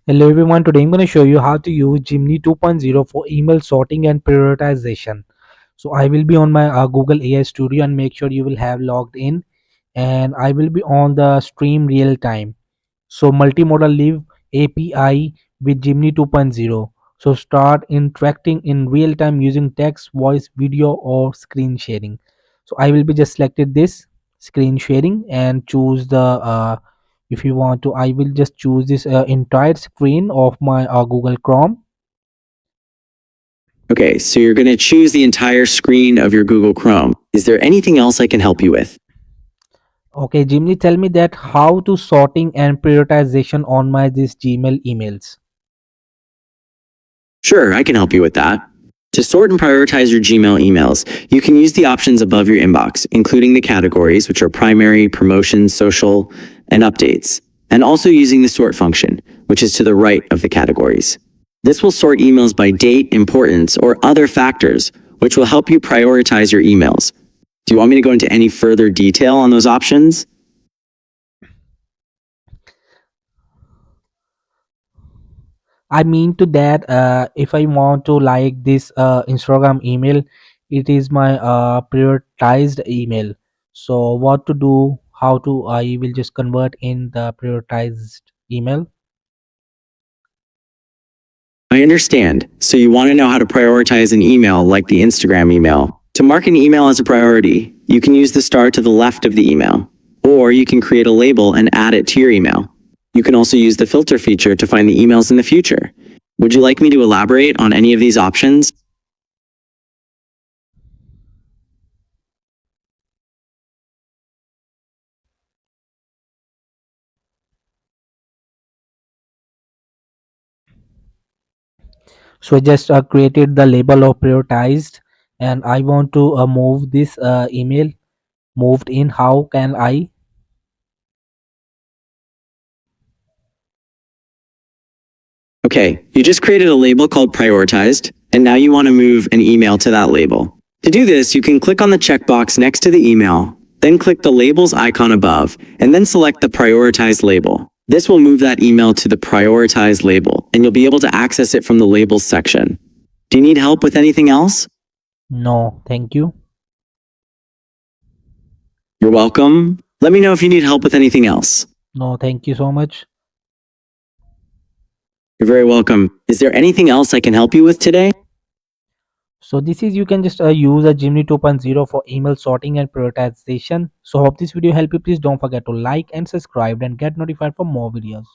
Hello everyone, today I'm going to show you how to use Gemini 2.0 for email sorting and prioritization. So I will be on my Google AI Studio and make sure you will have logged in, and I will be on the stream real time. So multimodal live API with Gemini 2.0. So start interacting in real time using text, voice, video or screen sharing. So I will be just selected this screen sharing and choose the if you want to, I will just choose this entire screen of my Google Chrome. Okay, so you're going to choose the entire screen of your Google Chrome. Is there anything else I can help you with? Okay, Gemini, tell me that how to sorting and prioritization on my this Gmail emails. Sure, I can help you with that. To sort and prioritize your Gmail emails, you can use the options above your inbox, including the categories, which are primary, promotions, social, and updates, and also using the sort function, which is to the right of the categories. This will sort emails by date, importance, or other factors, which will help you prioritize your emails. Do you want me to go into any further detail on those options? I mean to that if I want to like this Instagram email, it is my prioritized email. So what to do, how to, I will just convert in the prioritized email. I understand. So you want to know how to prioritize an email like the Instagram email. To mark an email as a priority, you can use the star to the left of the email, or you can create a label and add it to your email. You can also use the filter feature to find the emails in the future. Would you like me to elaborate on any of these options? So I just created the label of prioritized, and I want to move this email moved in. How can I? Okay, you just created a label called prioritized, and now you want to move an email to that label. To do this, you can click on the checkbox next to the email, then click the labels icon above, and then select the prioritized label. This will move that email to the prioritized label, and you'll be able to access it from the labels section. Do you need help with anything else? No, thank you. You're welcome. Let me know if you need help with anything else. No, thank you so much. You're very welcome. Is there anything else I can help you with today? So this is, you can just use a Gemini 2.0 for email sorting and prioritization. So hope this video helped you. Please don't forget to like and subscribe and get notified for more videos.